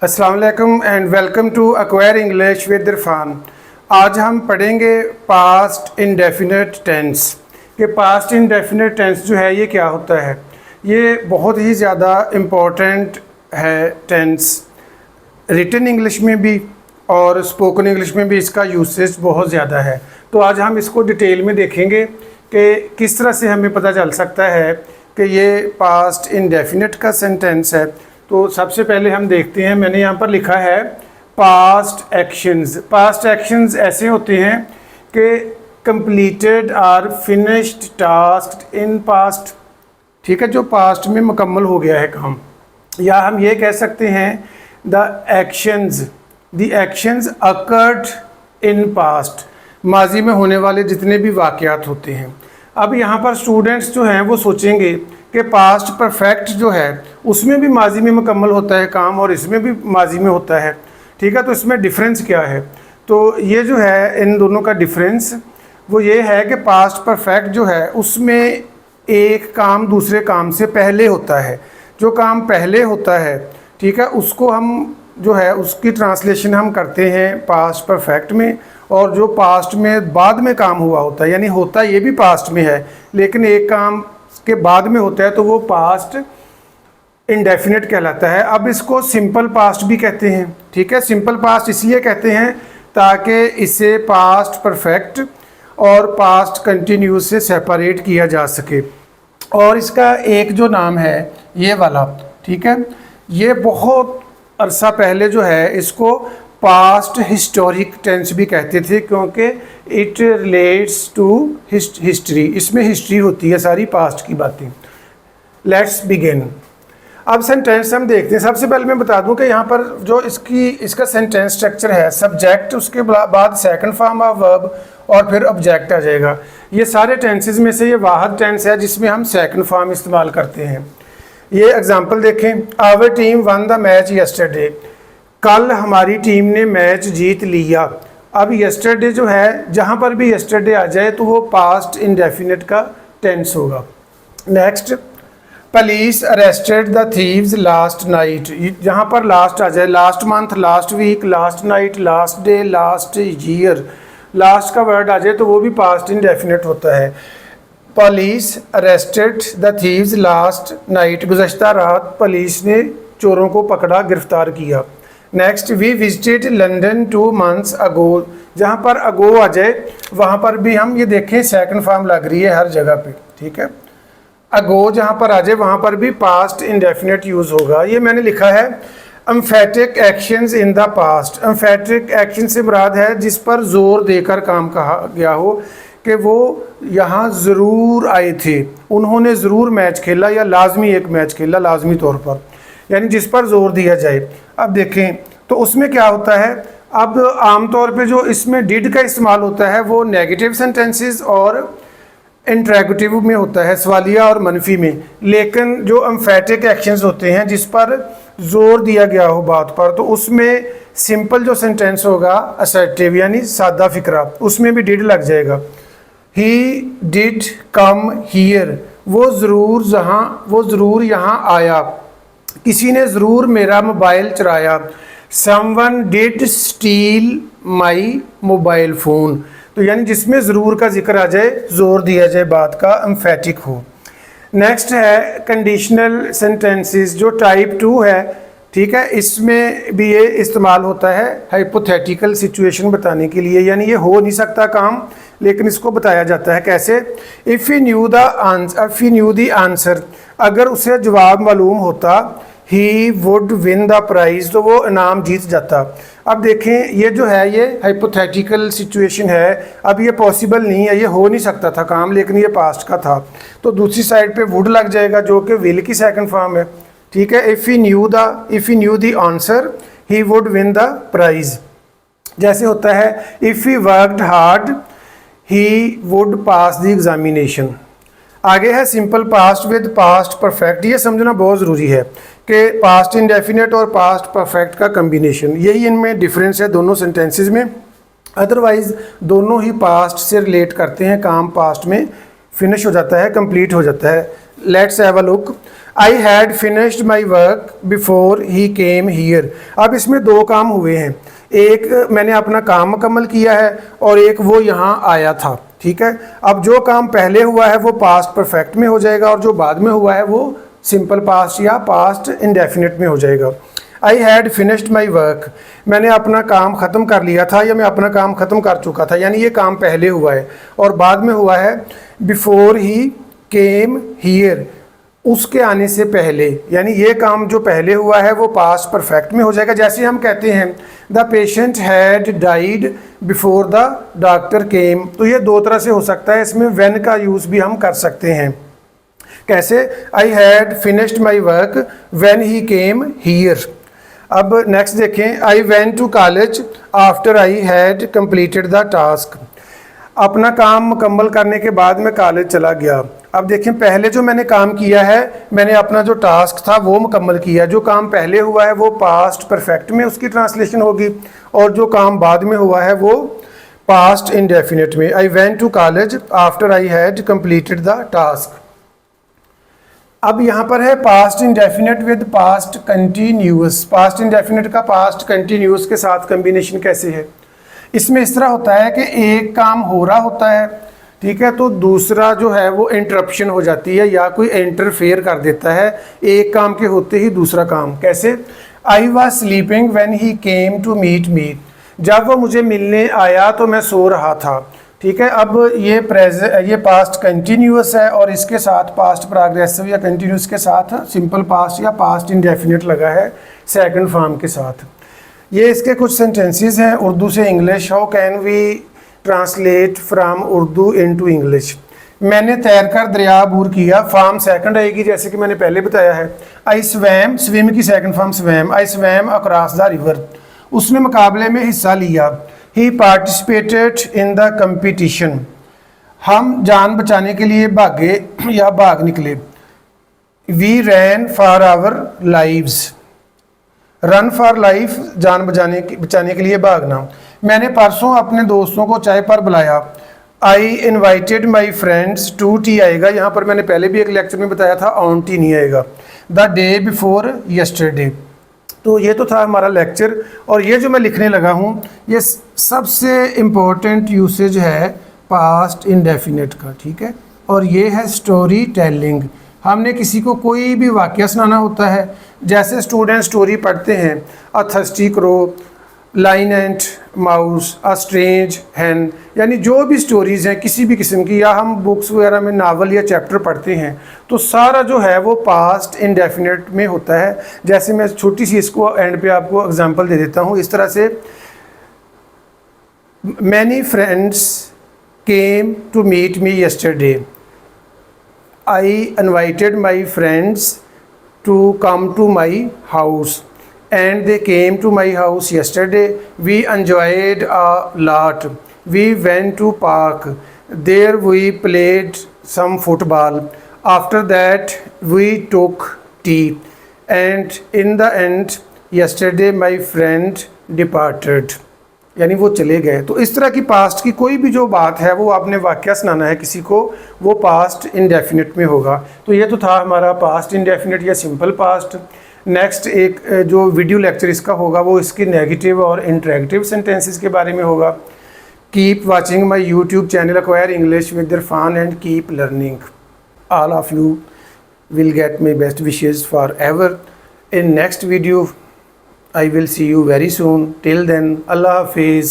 अस्सलाम वालेकुम and welcome to acquire English with Irfan. आज हम पढ़ेंगे पास्ट इंडेफिनिट टेंस। कि पास्ट इंडेफिनिट टेंस जो है ये क्या होता है। ये बहुत ही ज़्यादा इम्पोर्टेंट है टेंस, रिटन इंग्लिश में भी और स्पोकन इंग्लिश में भी इसका यूसेज बहुत ज़्यादा है। तो आज हम इसको डिटेल में देखेंगे कि किस तरह से हमें पता चल सकता है कि ये पास्ट इंडेफिनिट का सेंटेंस है। तो सबसे पहले हम देखते हैं, मैंने यहाँ पर लिखा है पास्ट एक्शंस। पास्ट एक्शंस ऐसे होते हैं कि कंप्लीटेड और फिनिश्ड टास्क इन पास्ट, ठीक है, जो पास्ट में मुकम्मल हो गया है काम। या हम ये कह सकते हैं the actions occurred in past, माजी में होने वाले जितने भी वाक़यात होते हैं। अब यहाँ पर स्टूडेंट्स जो हैं वो सोचेंगे कि पास्ट परफेक्ट जो है उसमें भी माजी में मुकम्मल होता है काम और इसमें भी माजी में होता है, ठीक है। तो इसमें डिफरेंस क्या है? तो ये जो है इन दोनों का डिफरेंस वो ये है कि पास्ट परफेक्ट जो है उसमें एक काम दूसरे काम से पहले होता है। जो काम पहले होता है, ठीक है, उसको हम जो है उसकी ट्रांसलेशन हम करते हैं पास्ट परफेक्ट में, और जो पास्ट में बाद में काम हुआ होता है, यानी होता ये भी पास्ट में है लेकिन एक काम के बाद में होता है, तो वो पास्ट इंडेफिनिट कहलाता है। अब इसको सिंपल पास्ट भी कहते हैं, ठीक है। सिंपल पास्ट इसलिए कहते हैं ताकि इसे पास्ट परफेक्ट और पास्ट कंटिन्यूस से सेपरेट किया जा सके। और इसका एक जो नाम है ये वाला, ठीक है, ये बहुत अरसा पहले जो है इसको पास्ट हिस्टोरिक टेंस भी कहते थे, क्योंकि इट रिलेट्स टू हिस्ट्री। इसमें हिस्ट्री होती है सारी पास्ट की बातें। Let's begin. अब सेंटेंस हम देखते हैं। सबसे पहले मैं बता दूं कि यहाँ पर जो इसका सेंटेंस स्ट्रक्चर है, सब्जेक्ट, उसके बाद सेकंड फॉर्म ऑफ वर्ब और फिर ऑब्जेक्ट आ जाएगा। ये सारे टेंसेस में से ये वाहिद टेंस है जिसमें हम सेकंड फॉर्म इस्तेमाल करते हैं। ये एग्जांपल देखें, our team won the match yesterday, कल हमारी टीम ने मैच जीत लिया। अब यस्टरडे जो है, जहाँ पर भी यस्टरडे आ जाए तो वो पास्ट इंडेफिनिट का टेंस होगा। Next, police arrested the thieves last night, जहाँ पर लास्ट आ जाए, last month, last week, last night, last day, last year, last का वर्ड आ जाए तो वो भी पास्ट इंडेफिनिट होता है। Police arrested the thieves last night, गुज़श्ता रात पुलिस ने चोरों को पकड़ा, गिरफ्तार किया। Next, we visited London 2 months ago, जहाँ पर अगो आ जाए वहाँ पर भी हम ये देखें सेकंड फॉर्म लग रही है हर जगह पे, ठीक है। अगो जहाँ पर आ जाए वहाँ पर भी पास्ट इंडेफिनिट यूज़ होगा। ये मैंने लिखा है emphatic actions in the past. Emphatic action से मुराद है जिस पर ज़ोर देकर काम कहा गया हो कि वो यहाँ ज़रूर आए थे, उन्होंने ज़रूर मैच खेला या लाजमी एक मैच खेला लाजमी तौर पर, यानी जिस पर जोर दिया जाए। अब देखें तो उसमें क्या होता है, अब आमतौर पे जो इसमें डिड का इस्तेमाल होता है वो नेगेटिव सेंटेंसेस और इंट्रोगेटिव में होता है, सवालिया और मनफी में। लेकिन जो एम्फेटिक एक्शंस होते हैं जिस पर जोर दिया गया हो बात पर, तो उसमें सिंपल जो सेंटेंस होगा असर्टिव यानी सादा फिक्रा, उसमें भी डिड लग जाएगा। ही डिड कम हियर, वो ज़रूर यहाँ आया, किसी ने ज़रूर मेरा मोबाइल चुराया। Someone did steel my mobile phone, तो यानी जिसमें ज़रूर का जिक्र आ जाए, ज़ोर दिया जाए बात का, एम्फेटिक हो। नेक्स्ट है कंडीशनल सेंटेंसेस, जो टाइप 2 है, ठीक है। इसमें भी ये इस्तेमाल होता है हाइपोथेटिकल सिचुएशन बताने के लिए, यानी ये हो नहीं सकता काम लेकिन इसको बताया जाता है कैसे। If he knew the answer, अगर उसे जवाब मालूम होता, he would win the prize, तो वो इनाम जीत जाता। अब देखें ये जो है ये हाइपोथेटिकल सिचुएशन है, अब ये पॉसिबल नहीं है, ये हो नहीं सकता था काम लेकिन ये पास्ट का था, तो दूसरी साइड पे वुड लग जाएगा जो कि विल की सेकंड फॉर्म है, ठीक है। If he knew the answer he would win the prize. जैसे होता है if he worked hard he would pass the examination. आगे है simple past with past perfect. ये समझना बहुत ज़रूरी है कि पास्ट इंडेफिनिट और पास्ट परफेक्ट का कम्बिनेशन, यही इनमें डिफरेंस है दोनों सेंटेंसेस में। अदरवाइज़ दोनों ही पास्ट से रिलेट करते हैं, काम पास्ट में फिनिश हो जाता है, कंप्लीट हो जाता है। Let's have a look. I had finished my work before he came here. अब इसमें दो काम हुए हैं, एक मैंने अपना काम मुकम्मल किया है और एक वो यहाँ आया था, ठीक है। अब जो काम पहले हुआ है वो पास्ट परफेक्ट में हो जाएगा और जो बाद में हुआ है वो सिंपल पास्ट या पास्ट इंडेफिनिट में हो जाएगा। आई हैड फिनिश्ड माई वर्क, मैंने अपना काम ख़त्म कर लिया था या मैं अपना काम ख़त्म कर चुका था, यानी ये काम पहले हुआ है। और बाद में हुआ है बिफोर ही केम हीयर, उसके आने से पहले, यानी ये काम जो पहले हुआ है वो पास्ट परफेक्ट में हो जाएगा। जैसे हम कहते हैं the patient had died before the doctor केम, तो ये दो तरह से हो सकता है, इसमें व्हेन का यूज़ भी हम कर सकते हैं। कैसे? I had finished my work when he came here. अब नेक्स्ट देखें, I went to college after I had completed the task, अपना काम मुकम्मल करने के बाद मैं कॉलेज चला गया। अब देखें, पहले जो मैंने काम किया है, मैंने अपना जो टास्क था वो मुकम्मल किया, जो काम पहले हुआ है वो पास्ट परफेक्ट में उसकी ट्रांसलेशन होगी और जो काम बाद में हुआ है वो पास्ट इंडेफिनिट में। I went to college after I had completed the task. अब यहाँ पर है past indefinite with past continuous. Past indefinite का पास्ट कंटिन्यूअस के साथ कम्बिनेशन कैसे है? इसमें इस तरह होता है कि एक काम हो रहा होता है, ठीक है, तो दूसरा जो है वो इंटरप्शन हो जाती है या कोई इंटरफेयर कर देता है एक काम के होते ही दूसरा काम। कैसे? I was sleeping when he came to meet me, जब वो मुझे मिलने आया तो मैं सो रहा था, ठीक है। अब ये पास्ट कंटिन्यूअस है और इसके साथ पास्ट प्रोग्रेसिव या कंटिन्यूअस के साथ सिंपल पास्ट या पास्ट इंडेफिनिट लगा है सेकंड फॉर्म के साथ। ये इसके कुछ सेंटेंसेस हैं उर्दू से English. How can we translate from Urdu into English? मैंने तैरकर दरिया अबूर किया, फॉर्म सेकंड आएगी जैसे कि मैंने पहले बताया है। आई स्वैम, स्विम की second form swam. I swam across the river, उसने मुकाबले में हिस्सा लिया। He participated in the competition, हम जान बचाने के लिए भागे या भाग निकले। We ran for our lives, run for life जान बचाने के लिए भागना। मैंने परसों अपने दोस्तों को चाय पर बुलाया। I invited my friends to tea आएगा, यहाँ पर मैंने पहले भी एक लेक्चर में बताया था ऑन टी नहीं आएगा। The day before yesterday. तो ये तो था हमारा लेक्चर और ये जो मैं लिखने लगा हूँ ये सबसे इम्पोर्टेंट यूसेज है पास्ट इंडेफिनिट का, ठीक है। और ये है स्टोरी टेलिंग। हमने किसी को कोई भी वाक़या सुनाना होता है, जैसे स्टूडेंट स्टोरी पढ़ते हैं, a thirsty crow, lion and mouse, a strange hen, यानी जो भी स्टोरीज़ हैं किसी भी किस्म की, या हम बुक्स वगैरह में नावल या चैप्टर पढ़ते हैं तो सारा जो है वो पास्ट इंडेफिनिट में होता है। जैसे मैं छोटी सी इसको एंड पे आपको एग्जांपल दे देता हूँ इस तरह से, many friends came to meet me yesterday, I invited my friends to come to my house and they came to my house yesterday. We enjoyed a lot. We went to park. There we played some football. After that we took tea. And in the end yesterday my friend departed. यानी वो चले गए। तो इस तरह की past की कोई भी जो बात है वो आपने वाक़या सुनाना है किसी को, वो पास्ट इंडेफिनिट में होगा। तो ये तो था हमारा पास्ट इंडेफिनिट या सिंपल पास्ट। नेक्स्ट एक जो वीडियो लेक्चर इसका होगा वो इसकी नेगेटिव और इंटरेक्टिव सेंटेंसेस के बारे में होगा। Keep watching my YouTube channel acquire English with Irfan and keep learning. All of you will get my best wishes for ever. In next video I will see you very soon. Till then, Allah Hafiz.